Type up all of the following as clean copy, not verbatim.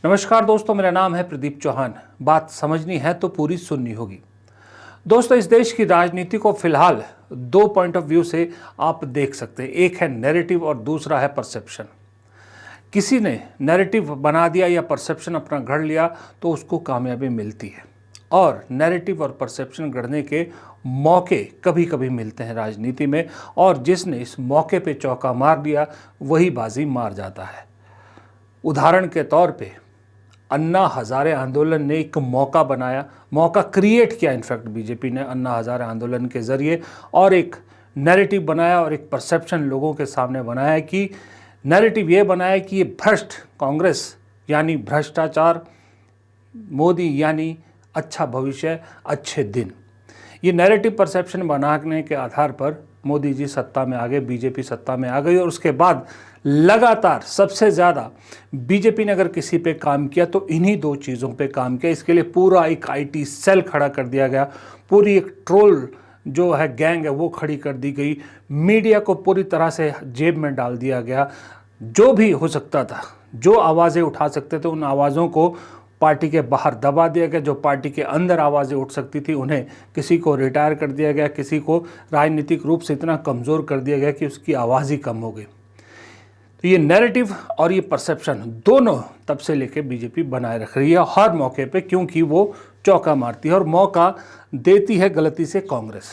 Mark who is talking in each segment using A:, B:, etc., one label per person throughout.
A: नमस्कार दोस्तों, मेरा नाम है प्रदीप चौहान। बात समझनी है तो पूरी सुननी होगी। दोस्तों, इस देश की राजनीति को फिलहाल दो पॉइंट ऑफ व्यू से आप देख सकते हैं। एक है नैरेटिव और दूसरा है परसेप्शन। किसी ने नैरेटिव बना दिया या परसेप्शन अपना गढ़ लिया तो उसको कामयाबी मिलती है, और नैरेटिव और परसेप्शन गढ़ने के मौके कभी कभी मिलते हैं राजनीति में, और जिसने इस मौके पे चौका मार दिया वही बाजी मार जाता है। उदाहरण के तौर पे अन्ना हजारे आंदोलन ने एक मौका बनाया, मौका क्रिएट किया इनफैक्ट बीजेपी ने अन्ना हजारे आंदोलन के ज़रिए, और एक नैरेटिव बनाया और एक परसेप्शन लोगों के सामने बनाया कि नैरेटिव ये बनाया कि ये भ्रष्ट कांग्रेस यानी भ्रष्टाचार, मोदी यानी अच्छा भविष्य, अच्छे दिन। ये नैरेटिव परसेप्शन बनाने के आधार पर मोदी जी सत्ता में आ गए, बीजेपी सत्ता में आ गई, और उसके बाद लगातार सबसे ज़्यादा बीजेपी ने अगर किसी पे काम किया तो इन्हीं दो चीज़ों पे काम किया। इसके लिए पूरा एक आईटी सेल खड़ा कर दिया गया, पूरी एक ट्रोल जो है गैंग है वो खड़ी कर दी गई, मीडिया को पूरी तरह से जेब में डाल दिया गया। जो भी हो सकता था, जो आवाज़ें उठा सकते थे, उन आवाज़ों को पार्टी के बाहर दबा दिया गया। जो पार्टी के अंदर आवाज़ें उठ सकती थी उन्हें किसी को रिटायर कर दिया गया, किसी को राजनीतिक रूप से इतना कमज़ोर कर दिया गया कि उसकी आवाज़ ही कम हो गई। तो ये नैरेटिव और ये परसेप्शन दोनों तब से लेके बीजेपी बनाए रख रही है हर मौके पे, क्योंकि वो चौका मारती है और मौका देती है गलती से कांग्रेस।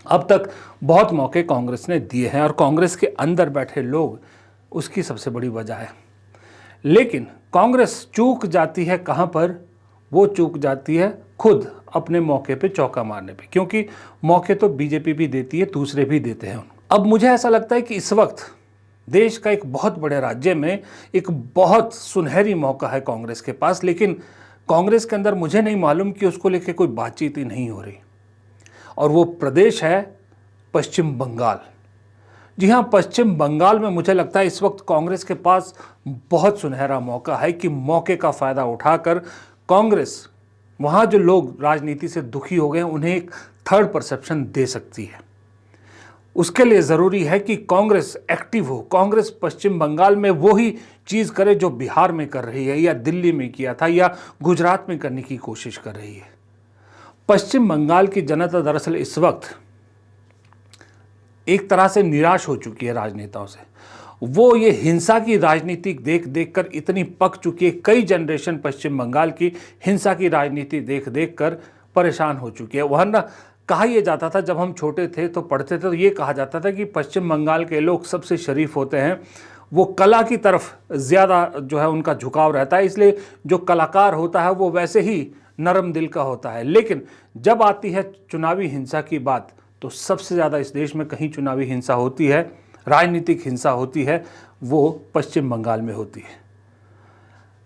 A: अब तक बहुत मौके कांग्रेस ने दिए हैं और कांग्रेस के अंदर बैठे लोग उसकी सबसे बड़ी वजह है। लेकिन कांग्रेस चूक जाती है कहाँ पर? वो चूक जाती है खुद अपने मौके पे चौका मारने पे, क्योंकि मौके तो बीजेपी भी देती है, दूसरे भी देते हैं। अब मुझे ऐसा लगता है कि इस वक्त देश का एक बहुत बड़े राज्य में एक बहुत सुनहरी मौका है कांग्रेस के पास, लेकिन कांग्रेस के अंदर मुझे नहीं मालूम कि उसको लेके कोई बातचीत ही नहीं हो रही, और वो प्रदेश है पश्चिम बंगाल। जी हाँ, पश्चिम बंगाल में मुझे लगता है इस वक्त कांग्रेस के पास बहुत सुनहरा मौका है कि मौके का फ़ायदा उठाकर कांग्रेस वहाँ जो लोग राजनीति से दुखी हो गए हैं उन्हें एक थर्ड परसेप्शन दे सकती है। उसके लिए ज़रूरी है कि कांग्रेस एक्टिव हो, कांग्रेस पश्चिम बंगाल में वही चीज़ करे जो बिहार में कर रही है या दिल्ली में किया था या गुजरात में करने की कोशिश कर रही है। पश्चिम बंगाल की जनता दरअसल इस वक्त एक तरह से निराश हो चुकी है राजनेताओं से। वो ये हिंसा की राजनीति देख देख कर इतनी पक चुकी है, कई जनरेशन पश्चिम बंगाल की हिंसा की राजनीति देख देख कर परेशान हो चुकी है। वरना कहा यह जाता था, जब हम छोटे थे तो पढ़ते थे तो ये कहा जाता था कि पश्चिम बंगाल के लोग सबसे शरीफ होते हैं, वो कला की तरफ ज़्यादा जो है उनका झुकाव रहता है, इसलिए जो कलाकार होता है वो वैसे ही नरम दिल का होता है। लेकिन जब आती है चुनावी हिंसा की बात तो सबसे ज़्यादा इस देश में कहीं चुनावी हिंसा होती है, राजनीतिक हिंसा होती है, वो पश्चिम बंगाल में होती है।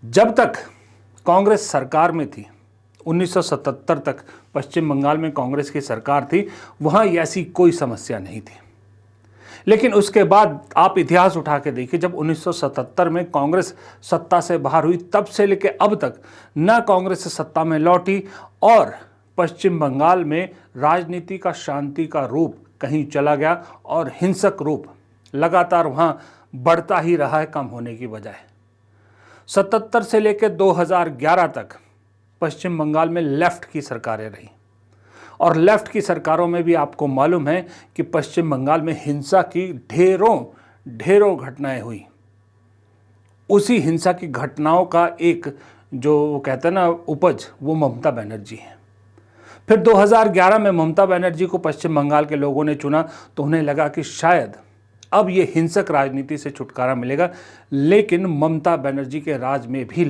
A: जब तक कांग्रेस सरकार में थी, 1977 तक पश्चिम बंगाल में कांग्रेस की सरकार थी, वहाँ ऐसी कोई समस्या नहीं थी। लेकिन उसके बाद आप इतिहास उठा के देखिए, जब 1977 में कांग्रेस सत्ता से बाहर हुई तब से लेकर अब तक न कांग्रेस सत्ता में लौटी, और पश्चिम बंगाल में राजनीति का शांति का रूप कहीं चला गया और हिंसक रूप लगातार वहाँ बढ़ता ही रहा है, कम होने की बजाय। 77 से लेकर 2011 तक पश्चिम बंगाल में लेफ्ट की सरकारें रहीं, और लेफ्ट की सरकारों में भी आपको मालूम है कि पश्चिम बंगाल में हिंसा की ढेरों घटनाएं हुई। उसी हिंसा की घटनाओं का एक जो वो कहते हैं ना उपज, वो ममता बनर्जी है। फिर 2011 में ममता बनर्जी को पश्चिम बंगाल के लोगों ने चुना तो उन्हें लगा कि शायद अब ये हिंसक राजनीति से छुटकारा मिलेगा, लेकिन ममता बनर्जी के राज में भी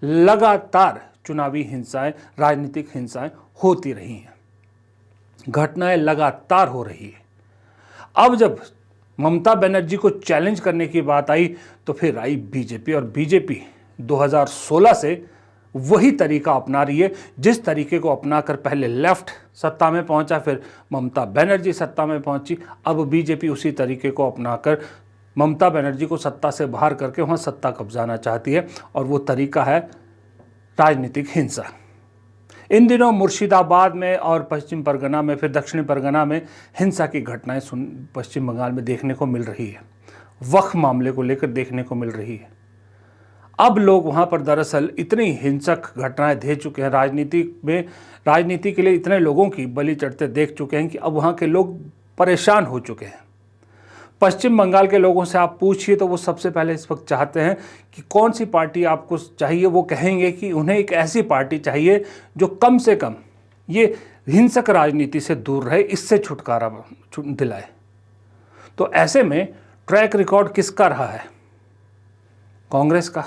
A: लगातार चुनावी हिंसाएं, राजनीतिक हिंसाएं होती रही हैं, घटनाएं लगातार हो रही है। अब जब ममता बनर्जी को चैलेंज करने की बात आई तो फिर आई बीजेपी, और बीजेपी 2016 से वही तरीका अपना रही है जिस तरीके को अपनाकर पहले लेफ्ट सत्ता में पहुंचा, फिर ममता बनर्जी सत्ता में पहुंची। अब बीजेपी उसी तरीके को अपनाकर ममता बनर्जी को सत्ता से बाहर करके वहां सत्ता कब्जाना चाहती है, और वो तरीका है राजनीतिक हिंसा। इन दिनों मुर्शिदाबाद में और पश्चिम परगना में, फिर दक्षिणी परगना में हिंसा की घटनाएं पश्चिम बंगाल में देखने को मिल रही है, वक्फ मामले को लेकर देखने को मिल रही है। अब लोग वहाँ पर दरअसल इतनी हिंसक घटनाएं दे चुके हैं, राजनीति के लिए इतने लोगों की बलि चढ़ते देख चुके हैं कि अब वहाँ के लोग परेशान हो चुके हैं। पश्चिम बंगाल के लोगों से आप पूछिए तो वो सबसे पहले इस वक्त चाहते हैं कि कौन सी पार्टी आपको चाहिए। वो कहेंगे कि उन्हें एक ऐसी पार्टी चाहिए जो कम से कम ये हिंसक राजनीति से दूर रहे, इससे छुटकारा दिलाए। तो ऐसे में ट्रैक रिकॉर्ड किसका रहा है? कांग्रेस का।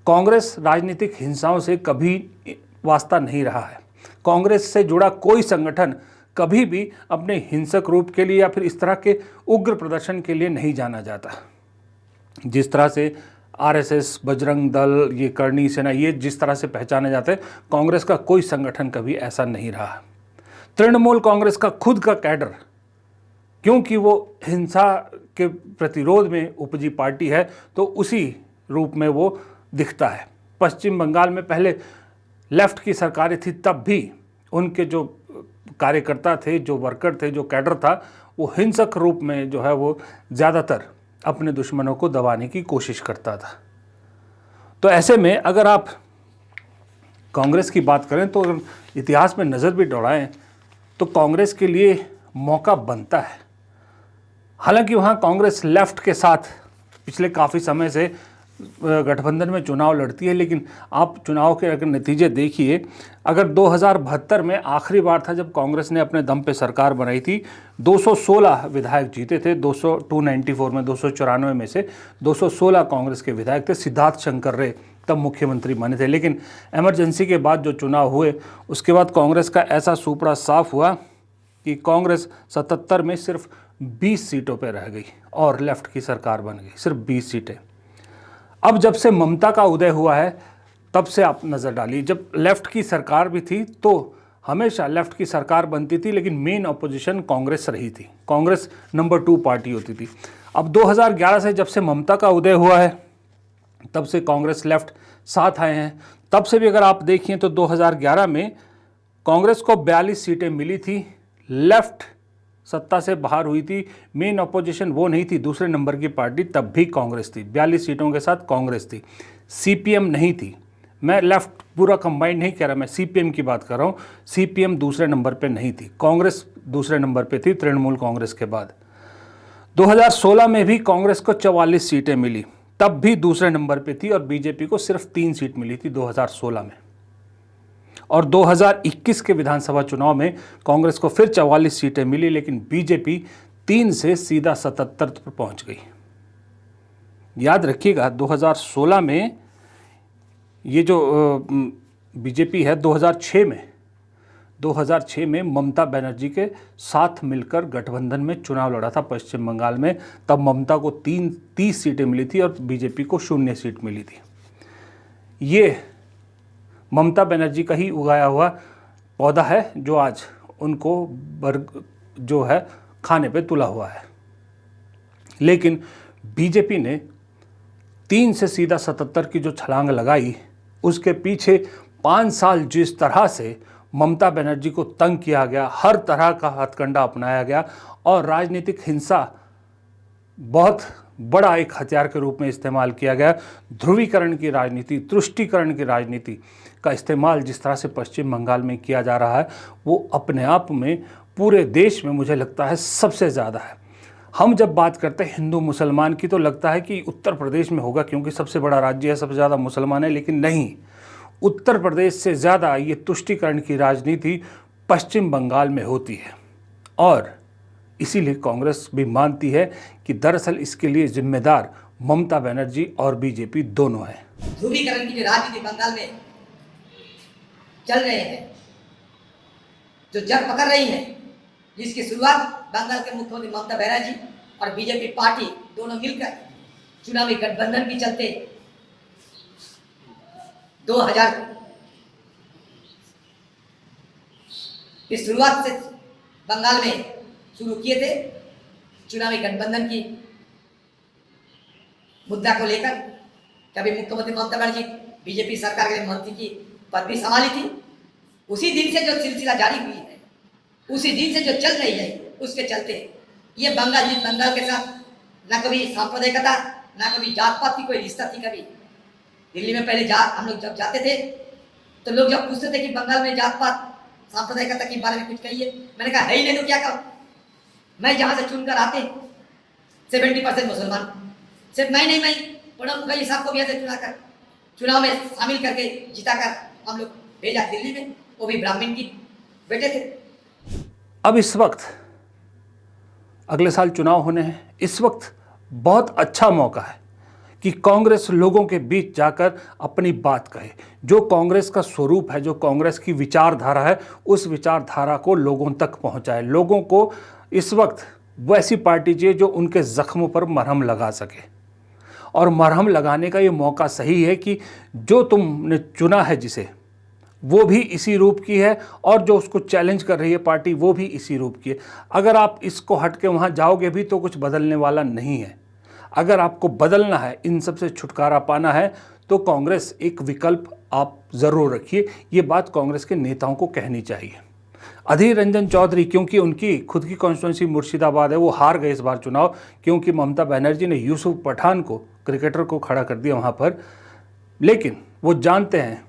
A: कांग्रेस राजनीतिक हिंसाओं से कभी वास्ता नहीं रहा है। कांग्रेस से जुड़ा कोई संगठन कभी भी अपने हिंसक रूप के लिए या फिर इस तरह के उग्र प्रदर्शन के लिए नहीं जाना जाता। जिस तरह से आरएसएस, बजरंग दल, ये करणी सेना, ये जिस तरह से पहचाने जाते हैं, कांग्रेस का कोई संगठन कभी ऐसा नहीं रहा। तृणमूल कांग्रेस का खुद का कैडर, क्योंकि वो हिंसा के प्रतिरोध में उपजी पार्टी है, तो उसी रूप में वो दिखता है। पश्चिम बंगाल में पहले लेफ्ट की सरकारें थी, तब भी उनके जो कार्यकर्ता थे, जो वर्कर थे, जो कैडर था, वो हिंसक रूप में जो है वो ज़्यादातर अपने दुश्मनों को दबाने की कोशिश करता था। तो ऐसे में अगर आप कांग्रेस की बात करें तो इतिहास में नज़र भी दौड़ाएं तो कांग्रेस के लिए मौका बनता है। हालांकि वहाँ कांग्रेस लेफ्ट के साथ पिछले काफ़ी समय से गठबंधन में चुनाव लड़ती है, लेकिन आप चुनाव के अगर नतीजे देखिए, अगर 2072 में आखिरी बार था जब कांग्रेस ने अपने दम पे सरकार बनाई थी, 216 विधायक जीते थे। 294 में 294 में से 216 कांग्रेस के विधायक थे। सिद्धार्थ शंकर रे तब मुख्यमंत्री बने थे। लेकिन इमरजेंसी के बाद जो चुनाव हुए, उसके बाद कांग्रेस का ऐसा सुपड़ा साफ हुआ कि कांग्रेस 77 में सिर्फ 20 सीटों पर रह गई और लेफ्ट की सरकार बन गई, सिर्फ 20 सीटें। अब जब से ममता का उदय हुआ है, तब से आप नज़र डालिए, जब लेफ्ट की सरकार भी थी तो हमेशा लेफ्ट की सरकार बनती थी, लेकिन मेन अपोजिशन कांग्रेस रही थी। कांग्रेस नंबर 2 पार्टी होती थी। अब 2011 से जब से ममता का उदय हुआ है, तब से कांग्रेस लेफ्ट साथ आए हैं। तब से भी अगर आप देखिए तो 2011 में कांग्रेस को 42 सीटें मिली थी, लेफ्ट सत्ता से बाहर हुई थी। मेन अपोजिशन वो नहीं थी, दूसरे नंबर की पार्टी तब भी कांग्रेस थी। 42 सीटों के साथ कांग्रेस थी, सीपीएम नहीं थी। मैं लेफ्ट पूरा कंबाइंड नहीं कह रहा, मैं सीपीएम की बात कर रहा हूँ। सीपीएम दूसरे नंबर पे नहीं थी, कांग्रेस दूसरे नंबर पे थी तृणमूल कांग्रेस के बाद। 2016 में भी कांग्रेस को 44 सीटें मिली, तब भी दूसरे नंबर पे थी, और बीजेपी को सिर्फ 3 सीट मिली थी 2016 में। और 2021 के विधानसभा चुनाव में कांग्रेस को फिर 44 सीटें मिली, लेकिन बीजेपी 3 से सीधा 77 पर पहुंच गई। याद रखिएगा, 2016 में ये जो बीजेपी है, 2006 में ममता बनर्जी के साथ मिलकर गठबंधन में चुनाव लड़ा था पश्चिम बंगाल में। तब ममता को 30 सीटें मिली थी और बीजेपी को 0 सीट मिली थी। ये ममता बनर्जी का ही उगाया हुआ पौधा है जो आज उनको जो है खाने पे तुला हुआ है। लेकिन बीजेपी ने 3 से सीधा 77 की जो छलांग लगाई, उसके पीछे 5 साल जिस तरह से ममता बनर्जी को तंग किया गया, हर तरह का हथकंडा अपनाया गया और राजनीतिक हिंसा बहुत बड़ा एक हथियार के रूप में इस्तेमाल किया गया। ध्रुवीकरण की राजनीति, तुष्टीकरण की राजनीति का इस्तेमाल जिस तरह से पश्चिम बंगाल में किया जा रहा है, वो अपने आप में पूरे देश में मुझे लगता है सबसे ज़्यादा है। हम जब बात करते हैं हिंदू मुसलमान की, तो लगता है कि उत्तर प्रदेश में होगा क्योंकि सबसे बड़ा राज्य है, सबसे ज़्यादा मुसलमान है, लेकिन नहीं, उत्तर प्रदेश से ज़्यादा ये तुष्टीकरण की राजनीति पश्चिम बंगाल में होती है। और इसीलिए कांग्रेस भी मानती है कि दरअसल इसके लिए जिम्मेदार ममता बनर्जी और बीजेपी दोनों हैं।
B: ध्रुवीकरण की जो राजनीति बंगाल में चल रहे हैं, जो जड़ पकड़ रही है, जिसकी शुरुआत बंगाल के मुख्यमंत्री ममता बनर्जी और बीजेपी पार्टी दोनों मिलकर चुनावी गठबंधन के चलते 2000 की शुरुआत से बंगाल में शुरू किए थे। चुनावी गठबंधन की मुद्दा को लेकर कभी मुख्यमंत्री ममता बनर्जी बीजेपी सरकार के मंत्री की पद भी संभाली थी। उसी दिन से जो सिलसिला जारी हुई है, उसी दिन से जो चल रही है, उसके चलते ये बंगाल के साथ न कभी सांप्रदायिकता, न कभी जात पात की कोई रिश्ता थी कभी, दिल्ली में पहले हम लोग जब जाते थे तो लोग जब पूछते थे कि बंगाल में जात पात सांप्रदायिकता के बारे में कुछ कहिए, मैंने कहा है ही नहीं तो क्या कहूँ। मैं जहाँ से चुनकर आते 70% मुसलमान, सिर्फ मैं नहीं, मैं प्रणब मुखर्जी साहब को भी ऐसे चुनाकर चुनाव में शामिल करके जिताकर हम लोग भेजा दिल्ली में, वो भी ब्राह्मण की बेटे थे।
A: अब इस वक्त अगले साल चुनाव होने हैं, इस वक्त बहुत अच्छा मौका है कि कांग्रेस लोगों के बीच जाकर अपनी बात कहे। जो कांग्रेस का स्वरूप है, जो कांग्रेस की विचारधारा है, उस विचारधारा को लोगों तक पहुंचाए। लोगों को इस वक्त वैसी पार्टी चाहिए जो उनके जख्मों पर मरहम लगा सके, और मरहम लगाने का ये मौका सही है कि जो तुमने चुना है जिसे, वो भी इसी रूप की है, और जो उसको चैलेंज कर रही है पार्टी वो भी इसी रूप की है। अगर आप इसको हट के वहाँ जाओगे भी तो कुछ बदलने वाला नहीं है। अगर आपको बदलना है, इन सब से छुटकारा पाना है, तो कांग्रेस एक विकल्प आप ज़रूर रखिए। ये बात कांग्रेस के नेताओं को कहनी चाहिए। अधीर रंजन चौधरी, क्योंकि उनकी खुद की कॉन्स्टिट्यूंसी मुर्शिदाबाद है, वो हार गए इस बार चुनाव, क्योंकि ममता बनर्जी ने यूसुफ पठान को, क्रिकेटर को खड़ा कर दिया वहाँ पर। लेकिन वो जानते हैं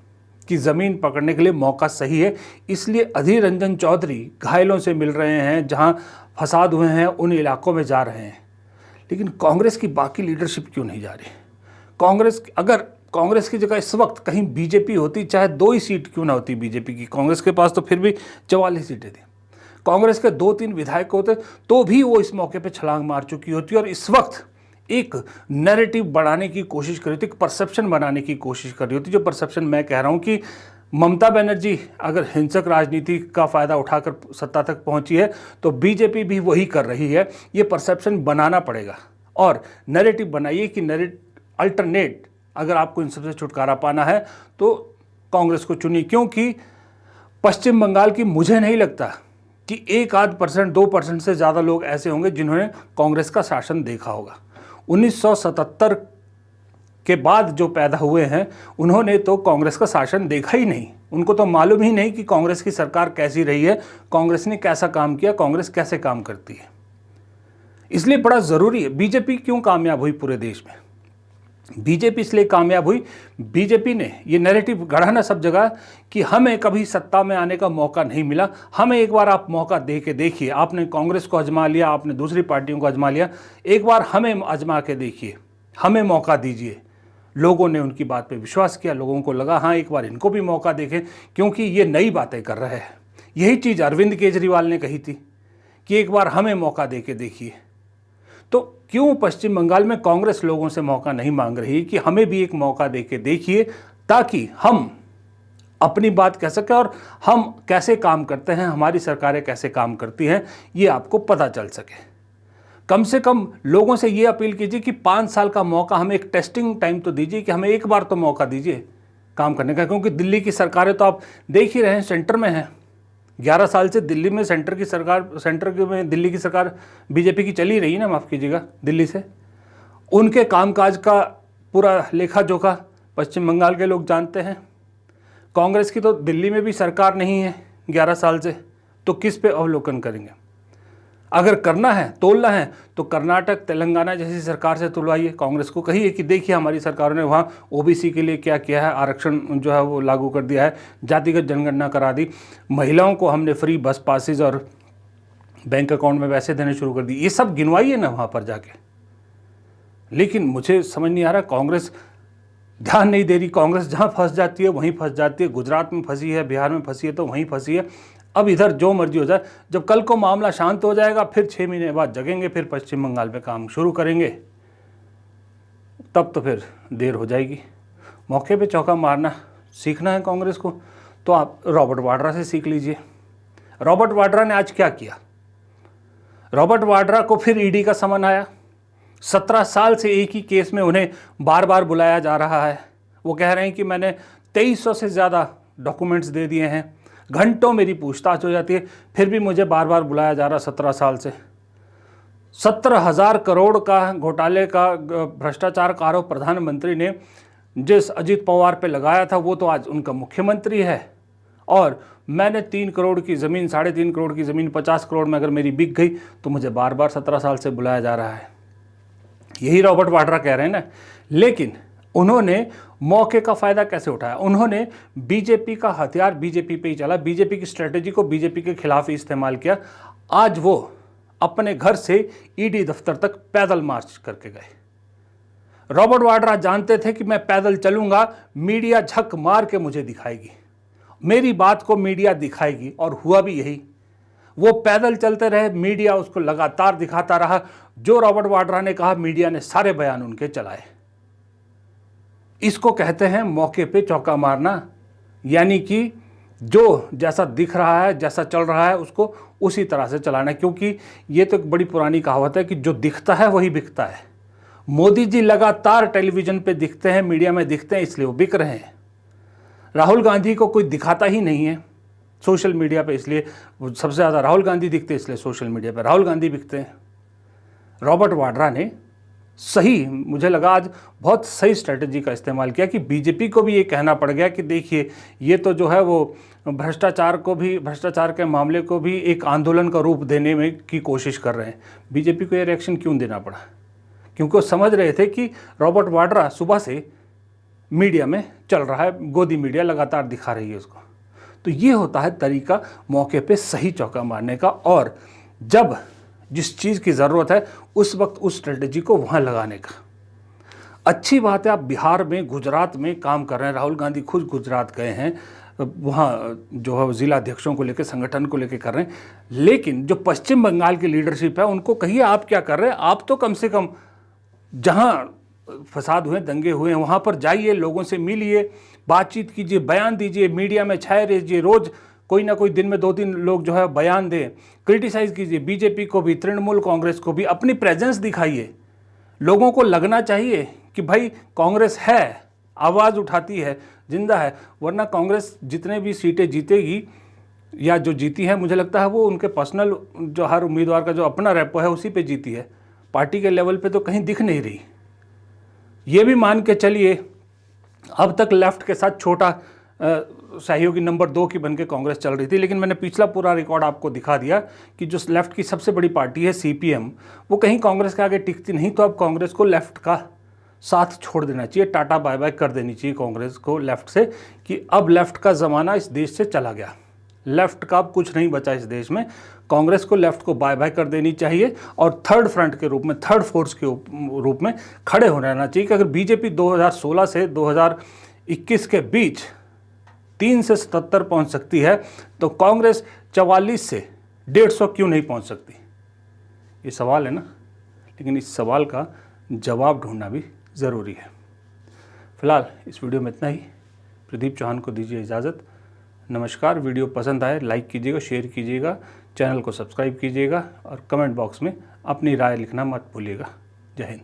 A: कि ज़मीन पकड़ने के लिए मौका सही है, इसलिए अधीर रंजन चौधरी घायलों से मिल रहे हैं, जहाँ फसाद हुए हैं उन इलाकों में जा रहे हैं। लेकिन कांग्रेस की बाकी लीडरशिप क्यों नहीं जा रही? अगर कांग्रेस की जगह इस वक्त कहीं बीजेपी होती, चाहे 2 ही सीट क्यों ना होती बीजेपी की, कांग्रेस के पास तो फिर भी 44 सीटें थी, कांग्रेस के 2-3 विधायक होते तो भी वो इस मौके पे छलांग मार चुकी होती, और इस वक्त एक नैरेटिव बढ़ाने की कोशिश कर रही थी, एक परसेप्शन बनाने की कोशिश कर रही होती। जो परसेप्शन मैं कह रहा हूँ कि ममता बनर्जी अगर हिंसक राजनीति का फ़ायदा उठाकर सत्ता तक पहुंची है, तो बीजेपी भी वही कर रही है। ये परसेप्शन बनाना पड़ेगा, और नैरेटिव बनाइए कि अल्टरनेट, अगर आपको इन सबसे छुटकारा पाना है तो कांग्रेस को चुनिए। क्योंकि पश्चिम बंगाल की मुझे नहीं लगता कि 1-2% 2% से ज़्यादा लोग ऐसे होंगे जिन्होंने कांग्रेस का शासन देखा होगा। 1977 के बाद जो पैदा हुए हैं उन्होंने तो कांग्रेस का शासन देखा ही नहीं, उनको तो मालूम ही नहीं कि कांग्रेस की सरकार कैसी रही है, कांग्रेस ने कैसा काम किया, कांग्रेस कैसे काम करती है। इसलिए बड़ा ज़रूरी है। बीजेपी क्यों कामयाब हुई पूरे देश में? बीजेपी इसलिए कामयाब हुई, बीजेपी ने ये नैरेटिव गढ़ा ना सब जगह कि हमें कभी सत्ता में आने का मौका नहीं मिला, हमें एक बार आप मौका दे के देखिए। आपने कांग्रेस को आजमा लिया, आपने दूसरी पार्टियों को आजमा लिया, एक बार हमें आजमा के देखिए, हमें मौका दीजिए। लोगों ने उनकी बात पे विश्वास किया, लोगों को लगा हाँ एक बार इनको भी मौका देखें, क्योंकि ये नई बातें कर रहे हैं। यही चीज़ अरविंद केजरीवाल ने कही थी कि एक बार हमें मौका दे के देखिए। तो क्यों पश्चिम बंगाल में कांग्रेस लोगों से मौका नहीं मांग रही कि हमें भी एक मौका दे के देखिए, ताकि हम अपनी बात कह सकें और हम कैसे काम करते हैं, हमारी सरकारें कैसे काम करती हैं, ये आपको पता चल सके। कम से कम लोगों से ये अपील कीजिए कि 5 साल का मौका, हमें एक टेस्टिंग टाइम तो दीजिए, कि हमें एक बार तो मौका दीजिए काम करने का। क्योंकि दिल्ली की सरकारें तो आप देख ही रहे हैं, सेंटर में हैं। 11 साल से दिल्ली में दिल्ली की सरकार बीजेपी की चली रही है ना, माफ़ कीजिएगा, दिल्ली से। उनके कामकाज का पूरा लेखा जोखा पश्चिम बंगाल के लोग जानते हैं। कांग्रेस की तो दिल्ली में भी सरकार नहीं है 11 साल से, तो किस पे अवलोकन करेंगे? अगर करना है, तोलना है, तो कर्नाटक, तेलंगाना जैसी सरकार से तुलवाइए। कांग्रेस को कहिए कि देखिए हमारी सरकारों ने वहाँ ओबीसी के लिए क्या किया है, आरक्षण जो है वो लागू कर दिया है, जातिगत जनगणना करा दी, महिलाओं को हमने फ्री बस पासेज और बैंक अकाउंट में पैसे देने शुरू कर दिए। ये सब गिनवाइए ना वहाँ पर जाके। लेकिन मुझे समझ नहीं आ रहा, कांग्रेस ध्यान नहीं दे रही। कांग्रेस जहाँ फंस जाती है वहीं फंस जाती है। गुजरात में फंसी है, बिहार में फंसी है, तो वहीं फंसी है। अब इधर जो मर्जी हो जाए, जब कल को मामला शांत हो जाएगा, फिर 6 महीने बाद जगेंगे, फिर पश्चिम बंगाल में काम शुरू करेंगे, तब तो फिर देर हो जाएगी। मौके पे चौका मारना सीखना है कांग्रेस को, तो आप रॉबर्ट वाड्रा से सीख लीजिए। रॉबर्ट वाड्रा ने आज क्या किया? रॉबर्ट वाड्रा को फिर ईडी का समन आया। 17 साल से एक ही केस में उन्हें बार बार बुलाया जा रहा है। वो कह रहे हैं कि मैंने 2300 से ज़्यादा डॉक्यूमेंट्स दे दिए हैं, घंटों मेरी पूछताछ हो जाती है, फिर भी मुझे बार बार बुलाया जा रहा 17 साल से। 17,000 करोड़ का घोटाले का भ्रष्टाचार का आरोप प्रधानमंत्री ने जिस अजीत पवार पे लगाया था, वो तो आज उनका मुख्यमंत्री है। और मैंने 3 करोड़ की ज़मीन, 3.5 करोड़ की ज़मीन 50 करोड़ में अगर मेरी बिक गई, तो मुझे बार बार 17 साल से बुलाया जा रहा है। यही रॉबर्ट वाड्रा कह रहे हैं ना। लेकिन उन्होंने मौके का फ़ायदा कैसे उठाया? उन्होंने बीजेपी का हथियार बीजेपी पे ही चला, बीजेपी की स्ट्रेटजी को बीजेपी के खिलाफ ही इस्तेमाल किया। आज वो अपने घर से ईडी दफ्तर तक पैदल मार्च करके गए। रॉबर्ट वाड्रा जानते थे कि मैं पैदल चलूंगा, मीडिया झक मार के मुझे दिखाएगी, मेरी बात को मीडिया दिखाएगी, और हुआ भी यही। वो पैदल चलते रहे, मीडिया उसको लगातार दिखाता रहा। जो रॉबर्ट वाड्रा ने कहा, मीडिया ने सारे बयान उनके चलाए। इसको कहते हैं मौके पे चौका मारना, यानी कि जो जैसा दिख रहा है, जैसा चल रहा है, उसको उसी तरह से चलाना। क्योंकि ये तो एक बड़ी पुरानी कहावत है कि जो दिखता है वही बिकता है। मोदी जी लगातार टेलीविज़न पे दिखते हैं, मीडिया में दिखते हैं, इसलिए वो बिक रहे हैं। राहुल गांधी को कोई दिखाता ही नहीं है सोशल मीडिया पे, इसलिए सबसे ज़्यादा राहुल गांधी दिखते हैं, इसलिए सोशल मीडिया पे राहुल गांधी बिकते हैं। रॉबर्ट वाड्रा ने सही, मुझे लगा आज बहुत सही स्ट्रेटजी का इस्तेमाल किया कि बीजेपी को भी ये कहना पड़ गया कि देखिए, ये तो जो है वो भ्रष्टाचार के मामले को भी एक आंदोलन का रूप देने में की कोशिश कर रहे हैं। बीजेपी को ये रिएक्शन क्यों देना पड़ा? क्योंकि वो समझ रहे थे कि रॉबर्ट वाड्रा सुबह से मीडिया में चल रहा है, गोदी मीडिया लगातार दिखा रही है उसको। तो ये होता है तरीका मौके पे सही चौका मारने का, और जब जिस चीज़ की ज़रूरत है उस वक्त उस स्ट्रेटजी को वहाँ लगाने का। अच्छी बात है, आप बिहार में, गुजरात में काम कर रहे हैं। राहुल गांधी खुद गुजरात गए हैं, वहाँ जो है जिला अध्यक्षों को लेकर, संगठन को लेकर कर रहे हैं। लेकिन जो पश्चिम बंगाल की लीडरशिप है, उनको कहिए आप क्या कर रहे हैं? आप तो कम से कम जहाँ फसाद हुए, दंगे हुए हैं, वहाँ पर जाइए, लोगों से मिलिए, बातचीत कीजिए, बयान दीजिए, मीडिया में छाए रहिए, रोज़ कोई ना कोई दिन में 2-3 लोग जो है बयान दें, क्रिटिसाइज़ कीजिए बीजेपी को भी, तृणमूल कांग्रेस को भी, अपनी प्रेजेंस दिखाइए। लोगों को लगना चाहिए कि भाई कांग्रेस है, आवाज़ उठाती है, जिंदा है। वरना कांग्रेस जितने भी सीटें जीतेगी या जो जीती है, मुझे लगता है वो उनके पर्सनल, जो हर उम्मीदवार का जो अपना रेपो है उसी पे जीती है, पार्टी के लेवल पे तो कहीं दिख नहीं रही। ये भी मान के चलिए, अब तक लेफ्ट के साथ छोटा सहयोगी नंबर 2 की बनके कांग्रेस चल रही थी, लेकिन मैंने पिछला पूरा रिकॉर्ड आपको दिखा दिया कि जो लेफ्ट की सबसे बड़ी पार्टी है सीपीएम, वो कहीं कांग्रेस के आगे टिकती नहीं। तो अब कांग्रेस को लेफ्ट का साथ छोड़ देना चाहिए, टाटा बाय बाय कर देनी चाहिए कांग्रेस को लेफ्ट से, कि अब लेफ्ट का ज़माना इस देश से चला गया, लेफ्ट का अब कुछ नहीं बचा इस देश में। कांग्रेस को, लेफ्ट को बाय बाय कर देनी चाहिए, और थर्ड फ्रंट के रूप में, थर्ड फोर्स के रूप में खड़े होना रहना चाहिए। कि अगर बीजेपी 2016 से 2021 के बीच 3 से 77 पहुंच सकती है, तो कांग्रेस 44 से 150 क्यों नहीं पहुंच सकती? ये सवाल है ना। लेकिन इस सवाल का जवाब ढूंढना भी ज़रूरी है। फिलहाल इस वीडियो में इतना ही। प्रदीप चौहान को दीजिए इजाज़त। नमस्कार। वीडियो पसंद आए लाइक कीजिएगा, शेयर कीजिएगा, चैनल को सब्सक्राइब कीजिएगा, और कमेंट बॉक्स में अपनी राय लिखना मत भूलिएगा। जय हिंद।